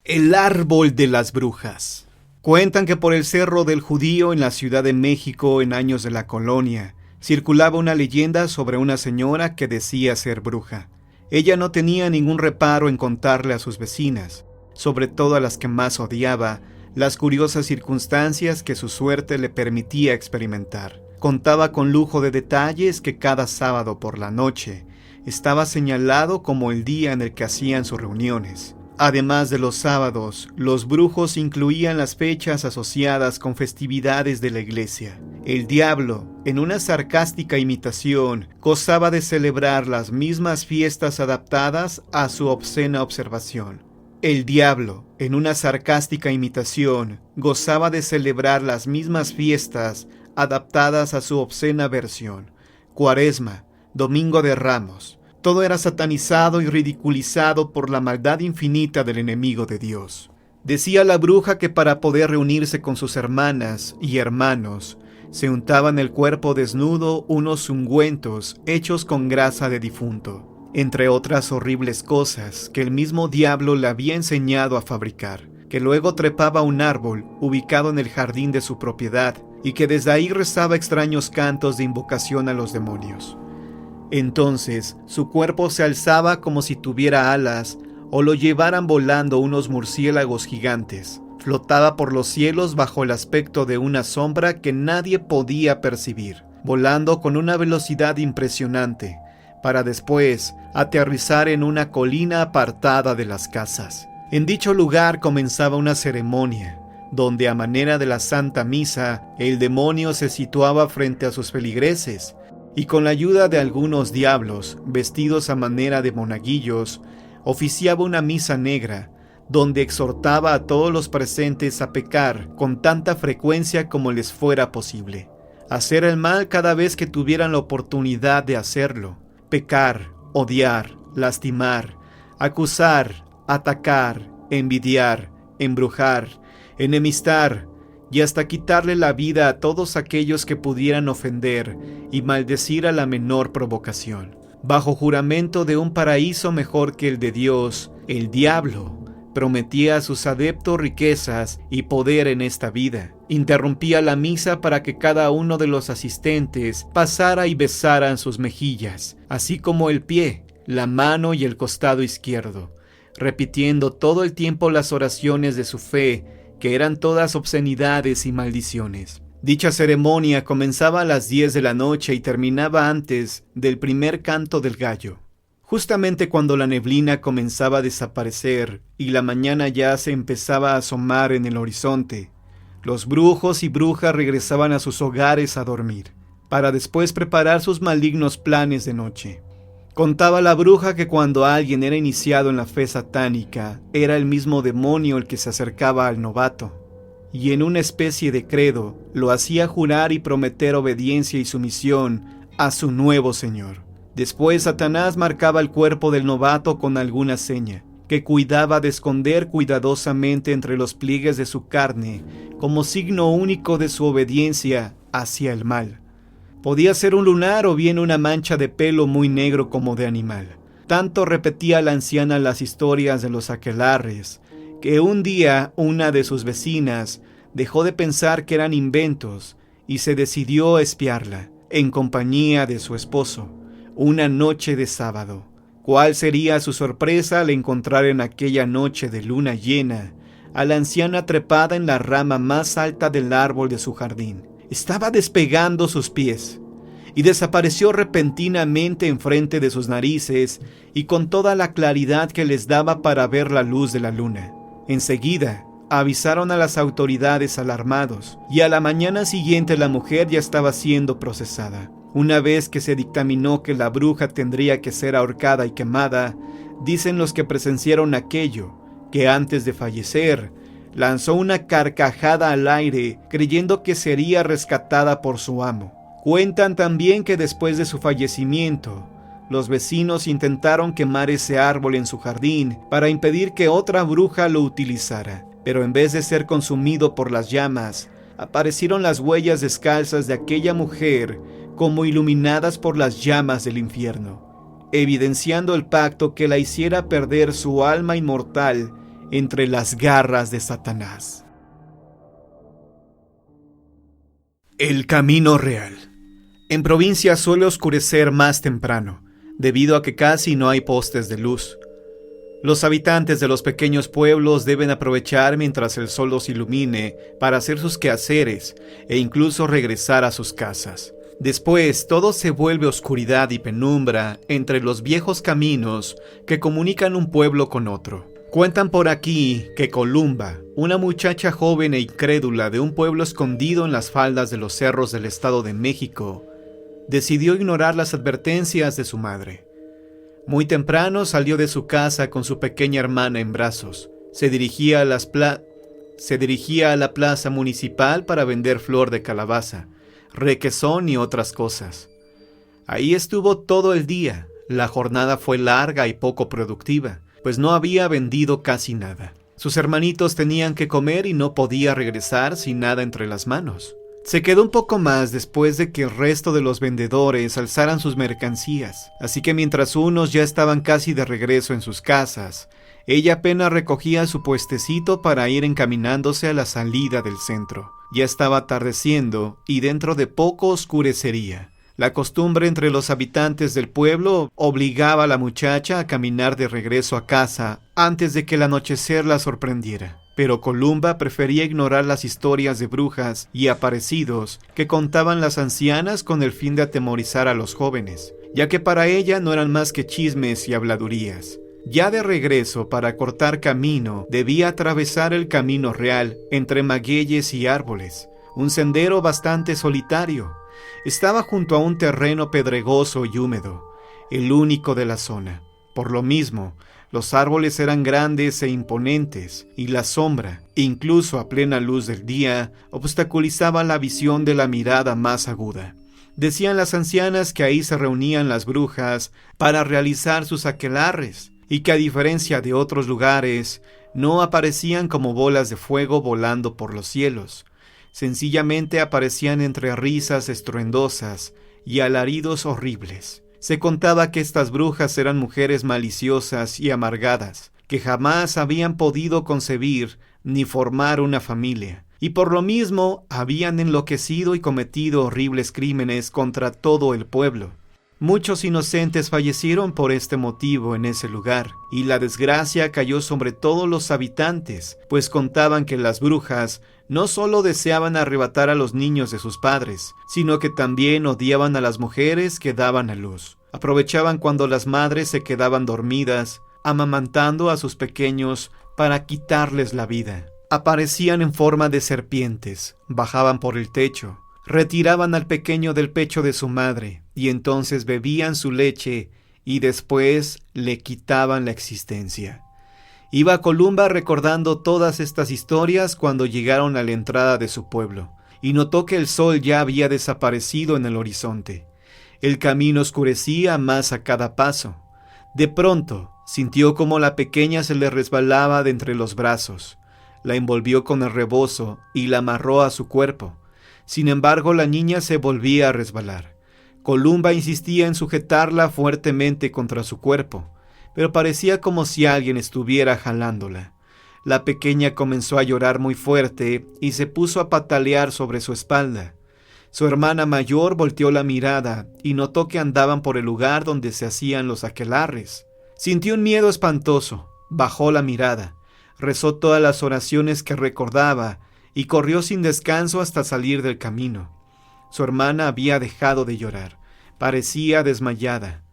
El árbol de las brujas. Cuentan que por el Cerro del Judío en la Ciudad de México en años de la colonia, circulaba una leyenda sobre una señora que decía ser bruja. Ella no tenía ningún reparo en contarle a sus vecinas, sobre todo a las que más odiaba, las curiosas circunstancias que su suerte le permitía experimentar. Contaba con lujo de detalles que cada sábado por la noche estaba señalado como el día en el que hacían sus reuniones. Además de los sábados, los brujos incluían las fechas asociadas con festividades de la iglesia. El diablo, en una sarcástica imitación, gozaba de celebrar las mismas fiestas adaptadas a su obscena observación. El diablo, en una sarcástica imitación, gozaba de celebrar las mismas fiestas adaptadas a su obscena versión. Cuaresma, Domingo de Ramos. Todo era satanizado y ridiculizado por la maldad infinita del enemigo de Dios. Decía la bruja que para poder reunirse con sus hermanas y hermanos, se untaban el cuerpo desnudo unos ungüentos hechos con grasa de difunto, entre otras horribles cosas que el mismo diablo le había enseñado a fabricar, que luego trepaba a un árbol ubicado en el jardín de su propiedad y que desde ahí rezaba extraños cantos de invocación a los demonios. Entonces su cuerpo se alzaba como si tuviera alas o lo llevaran volando unos murciélagos gigantes. Flotaba por los cielos bajo el aspecto de una sombra que nadie podía percibir, volando con una velocidad impresionante, para después aterrizar en una colina apartada de las casas. En dicho lugar comenzaba una ceremonia, donde a manera de la Santa Misa, el demonio se situaba frente a sus feligreses, y con la ayuda de algunos diablos, vestidos a manera de monaguillos, oficiaba una misa negra, donde exhortaba a todos los presentes a pecar con tanta frecuencia como les fuera posible, hacer el mal cada vez que tuvieran la oportunidad de hacerlo, pecar, odiar, lastimar, acusar, atacar, envidiar, embrujar, enemistar, y hasta quitarle la vida a todos aquellos que pudieran ofender y maldecir a la menor provocación. Bajo juramento de un paraíso mejor que el de Dios, el diablo prometía a sus adeptos riquezas y poder en esta vida. Interrumpía la misa para que cada uno de los asistentes pasara y besara sus mejillas, así como el pie, la mano y el costado izquierdo, repitiendo todo el tiempo las oraciones de su fe, que eran todas obscenidades y maldiciones. Dicha ceremonia comenzaba a las 10 de la noche y terminaba antes del primer canto del gallo. Justamente cuando la neblina comenzaba a desaparecer y la mañana ya se empezaba a asomar en el horizonte, los brujos y brujas regresaban a sus hogares a dormir, para después preparar sus malignos planes de noche. Contaba la bruja que cuando alguien era iniciado en la fe satánica, era el mismo demonio el que se acercaba al novato, y en una especie de credo lo hacía jurar y prometer obediencia y sumisión a su nuevo señor. Después Satanás marcaba el cuerpo del novato con alguna seña, que cuidaba de esconder cuidadosamente entre los pliegues de su carne, como signo único de su obediencia hacia el mal. Podía ser un lunar o bien una mancha de pelo muy negro como de animal. Tanto repetía la anciana las historias de los aquelarres, que un día una de sus vecinas dejó de pensar que eran inventos y se decidió a espiarla, en compañía de su esposo, una noche de sábado. ¿Cuál sería su sorpresa al encontrar en aquella noche de luna llena a la anciana trepada en la rama más alta del árbol de su jardín? Estaba despegando sus pies y desapareció repentinamente enfrente de sus narices y con toda la claridad que les daba para ver la luz de la luna. Enseguida avisaron a las autoridades alarmados y a la mañana siguiente la mujer ya estaba siendo procesada. Una vez que se dictaminó que la bruja tendría que ser ahorcada y quemada, dicen los que presenciaron aquello, que antes de fallecer, lanzó una carcajada al aire, creyendo que sería rescatada por su amo. Cuentan también que después de su fallecimiento, los vecinos intentaron quemar ese árbol en su jardín para impedir que otra bruja lo utilizara, pero en vez de ser consumido por las llamas, aparecieron las huellas descalzas de aquella mujer como iluminadas por las llamas del infierno, evidenciando el pacto que la hiciera perder su alma inmortal entre las garras de Satanás. El camino real. En provincia suele oscurecer más temprano, debido a que casi no hay postes de luz. Los habitantes de los pequeños pueblos deben aprovechar mientras el sol los ilumine para hacer sus quehaceres e incluso regresar a sus casas. Después, todo se vuelve oscuridad y penumbra entre los viejos caminos que comunican un pueblo con otro. Cuentan por aquí que Columba, una muchacha joven e incrédula de un pueblo escondido en las faldas de los cerros del Estado de México, decidió ignorar las advertencias de su madre. Muy temprano salió de su casa con su pequeña hermana en brazos. Se dirigía a la plaza municipal para vender flor de calabaza, requesón y otras cosas. Ahí estuvo todo el día. La jornada fue larga y poco productiva, pues no había vendido casi nada. Sus hermanitos tenían que comer y no podía regresar sin nada entre las manos. Se quedó un poco más después de que el resto de los vendedores alzaran sus mercancías, así que mientras unos ya estaban casi de regreso en sus casas, ella apenas recogía su puestecito para ir encaminándose a la salida del centro. Ya estaba atardeciendo y dentro de poco oscurecería. La costumbre entre los habitantes del pueblo obligaba a la muchacha a caminar de regreso a casa antes de que el anochecer la sorprendiera. Pero Columba prefería ignorar las historias de brujas y aparecidos que contaban las ancianas con el fin de atemorizar a los jóvenes, ya que para ella no eran más que chismes y habladurías. Ya de regreso, para cortar camino, debía atravesar el camino real entre magueyes y árboles, un sendero bastante solitario. Estaba junto a un terreno pedregoso y húmedo, el único de la zona. Por lo mismo, los árboles eran grandes e imponentes, y la sombra, incluso a plena luz del día, obstaculizaba la visión de la mirada más aguda. Decían las ancianas que ahí se reunían las brujas para realizar sus aquelarres, y que a diferencia de otros lugares, no aparecían como bolas de fuego volando por los cielos. Sencillamente aparecían entre risas estruendosas y alaridos horribles. Se contaba que estas brujas eran mujeres maliciosas y amargadas, que jamás habían podido concebir ni formar una familia, y por lo mismo habían enloquecido y cometido horribles crímenes contra todo el pueblo. Muchos inocentes fallecieron por este motivo en ese lugar, y la desgracia cayó sobre todos los habitantes, pues contaban que las brujas no solo deseaban arrebatar a los niños de sus padres, sino que también odiaban a las mujeres que daban a luz. Aprovechaban cuando las madres se quedaban dormidas, amamantando a sus pequeños para quitarles la vida. Aparecían en forma de serpientes, bajaban por el techo, retiraban al pequeño del pecho de su madre, y entonces bebían su leche y después le quitaban la existencia. Iba Columba recordando todas estas historias cuando llegaron a la entrada de su pueblo, y notó que el sol ya había desaparecido en el horizonte. El camino oscurecía más a cada paso. De pronto, sintió como la pequeña se le resbalaba de entre los brazos. La envolvió con el rebozo y la amarró a su cuerpo. Sin embargo, la niña se volvía a resbalar. Columba insistía en sujetarla fuertemente contra su cuerpo, pero parecía como si alguien estuviera jalándola. La pequeña comenzó a llorar muy fuerte y se puso a patalear sobre su espalda. Su hermana mayor volteó la mirada y notó que andaban por el lugar donde se hacían los aquelarres. Sintió un miedo espantoso, bajó la mirada, rezó todas las oraciones que recordaba y corrió sin descanso hasta salir del camino. Su hermana había dejado de llorar, parecía desmayada.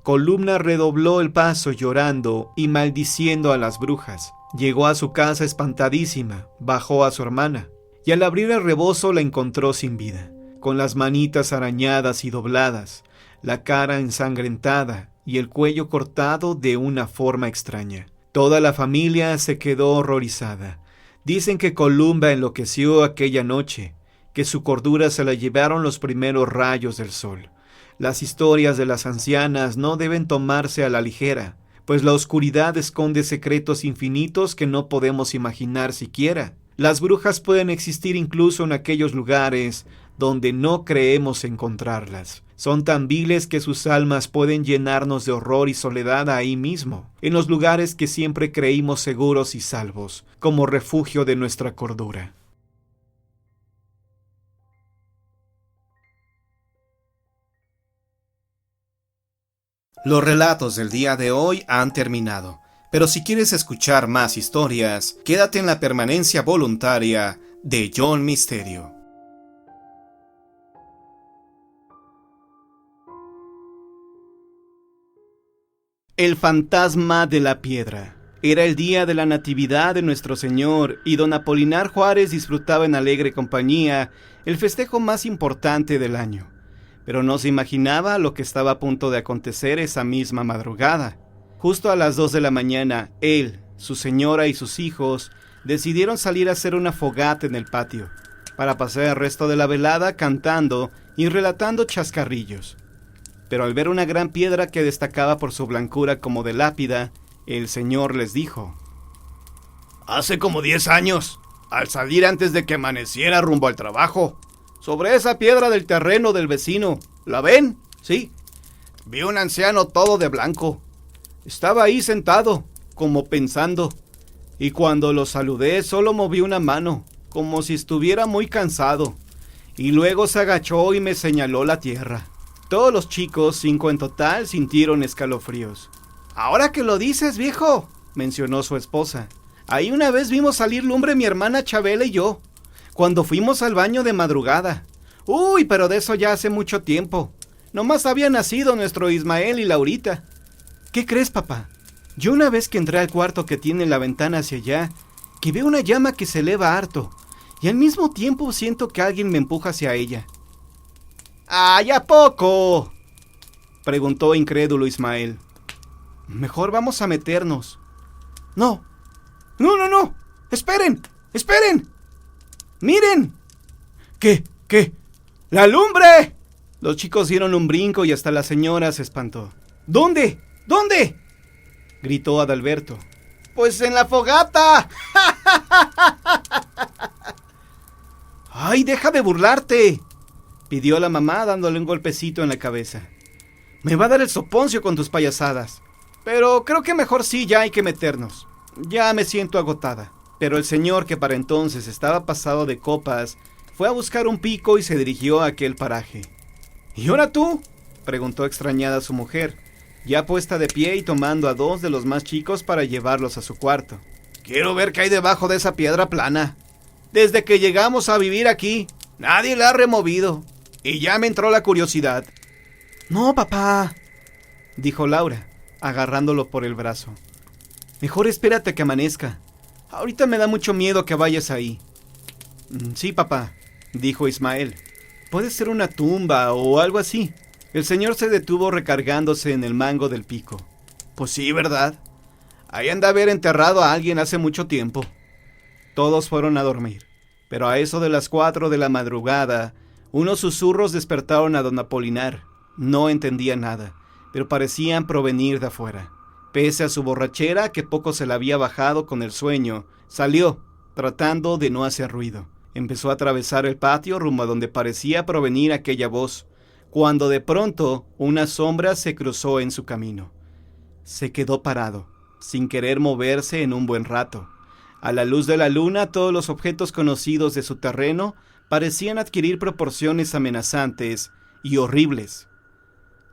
Columba redobló el paso llorando y maldiciendo a las brujas. Llegó a su casa espantadísima, bajó a su hermana, y al abrir el rebozo la encontró sin vida, con las manitas arañadas y dobladas, la cara ensangrentada y el cuello cortado de una forma extraña. Toda la familia se quedó horrorizada. Dicen que Columba enloqueció aquella noche, que su cordura se la llevaron los primeros rayos del sol. Las historias de las ancianas no deben tomarse a la ligera, pues la oscuridad esconde secretos infinitos que no podemos imaginar siquiera. Las brujas pueden existir incluso en aquellos lugares donde no creemos encontrarlas. Son tan viles que sus almas pueden llenarnos de horror y soledad ahí mismo, en los lugares que siempre creímos seguros y salvos, como refugio de nuestra cordura. Los relatos del día de hoy han terminado, pero si quieres escuchar más historias, quédate en la permanencia voluntaria de John Misterio. El fantasma de la piedra. Era el día de la natividad de nuestro Señor y don Apolinar Juárez disfrutaba en alegre compañía el festejo más importante del año. Pero no se imaginaba lo que estaba a punto de acontecer esa misma madrugada. Justo a las 2 de la mañana, él, su señora y sus hijos decidieron salir a hacer una fogata en el patio, para pasar el resto de la velada cantando y relatando chascarrillos. Pero al ver una gran piedra que destacaba por su blancura como de lápida, el señor les dijo: Hace como 10 años, al salir antes de que amaneciera rumbo al trabajo, sobre esa piedra del terreno del vecino, ¿la ven? Sí. Vi un anciano todo de blanco. Estaba ahí sentado, como pensando, y cuando lo saludé solo moví una mano, como si estuviera muy cansado, y luego se agachó y me señaló la tierra. Todos los chicos, 5 en total, sintieron escalofríos. «Ahora que lo dices, viejo», mencionó su esposa, «ahí una vez vimos salir lumbre mi hermana Chabela y yo, cuando fuimos al baño de madrugada. Uy, pero de eso ya hace mucho tiempo. Nomás había nacido nuestro Ismael y Laurita». «¿Qué crees, papá? Yo una vez que entré al cuarto que tiene la ventana hacia allá, que veo una llama que se eleva harto, y al mismo tiempo siento que alguien me empuja hacia ella». «¿Ay, a poco?», preguntó incrédulo Ismael. «Mejor vamos a meternos». «No, no, esperen, miren». ¿Qué? ¡La lumbre!» Los chicos dieron un brinco y hasta la señora se espantó. ¿Dónde? Gritó Adalberto. «Pues en la fogata». «Ay, deja de burlarte», pidió la mamá dándole un golpecito en la cabeza. «Me va a dar el soponcio con tus payasadas. Pero creo que mejor sí ya hay que meternos. Ya me siento agotada». Pero el señor, que para entonces estaba pasado de copas, fue a buscar un pico y se dirigió a aquel paraje. «¿Y ahora tú?», preguntó extrañada su mujer, ya puesta de pie y tomando a 2 de los más chicos para llevarlos a su cuarto. «Quiero ver qué hay debajo de esa piedra plana. Desde que llegamos a vivir aquí, nadie la ha removido. Y ya me entró la curiosidad». «No, papá», dijo Laura, agarrándolo por el brazo. «Mejor espérate a que amanezca. Ahorita me da mucho miedo que vayas ahí». «Sí, papá», dijo Ismael. «Puede ser una tumba o algo así». El señor se detuvo recargándose en el mango del pico. «Pues sí, ¿verdad? Ahí han de haber enterrado a alguien hace mucho tiempo». Todos fueron a dormir, pero a eso de las 4 de la madrugada, unos susurros despertaron a don Apolinar. No entendía nada, pero parecían provenir de afuera. Pese a su borrachera, que poco se la había bajado con el sueño, salió, tratando de no hacer ruido. Empezó a atravesar el patio rumbo a donde parecía provenir aquella voz, cuando de pronto una sombra se cruzó en su camino. Se quedó parado, sin querer moverse en un buen rato. A la luz de la luna, todos los objetos conocidos de su terreno parecían adquirir proporciones amenazantes y horribles.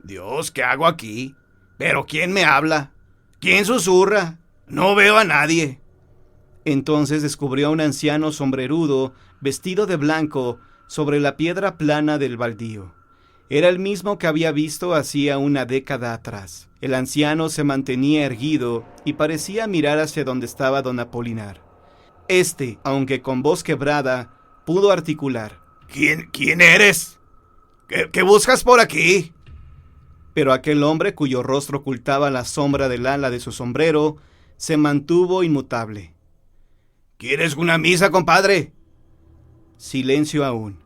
«Dios, ¿qué hago aquí? ¿Pero quién me habla? ¿Quién susurra? No veo a nadie». Entonces descubrió a un anciano sombrerudo, vestido de blanco, sobre la piedra plana del baldío. Era el mismo que había visto hacía una década atrás. El anciano se mantenía erguido y parecía mirar hacia donde estaba don Apolinar. Este, aunque con voz quebrada, pudo articular: ¿Quién eres? ¿Qué buscas por aquí?». Pero aquel hombre, cuyo rostro ocultaba la sombra del ala de su sombrero, se mantuvo inmutable. «¿Quieres una misa, compadre?». Silencio aún.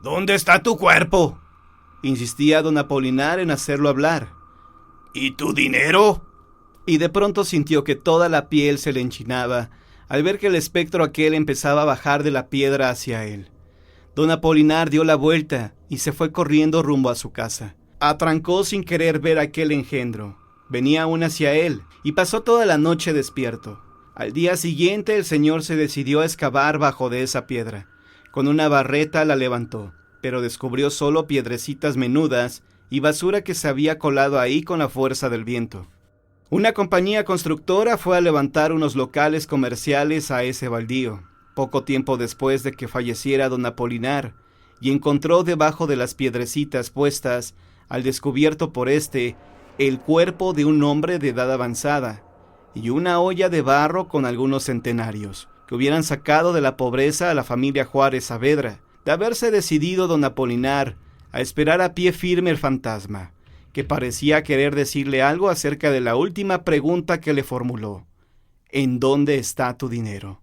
«¿Dónde está tu cuerpo?», insistía don Apolinar en hacerlo hablar. «¿Y tu dinero?». Y de pronto sintió que toda la piel se le enchinaba al ver que el espectro aquel empezaba a bajar de la piedra hacia él. Don Apolinar dio la vuelta y se fue corriendo rumbo a su casa. Atrancó sin querer ver aquel engendro. Venía aún hacia él y pasó toda la noche despierto. Al día siguiente el señor se decidió a excavar bajo de esa piedra. Con una barreta la levantó, pero descubrió solo piedrecitas menudas y basura que se había colado ahí con la fuerza del viento. Una compañía constructora fue a levantar unos locales comerciales a ese baldío, poco tiempo después de que falleciera don Apolinar, y encontró debajo de las piedrecitas puestas, al descubierto por el cuerpo de un hombre de edad avanzada, y una olla de barro con algunos centenarios, que hubieran sacado de la pobreza a la familia Juárez Saavedra, de haberse decidido don Apolinar a esperar a pie firme el fantasma, que parecía querer decirle algo acerca de la última pregunta que le formuló: ¿en dónde está tu dinero?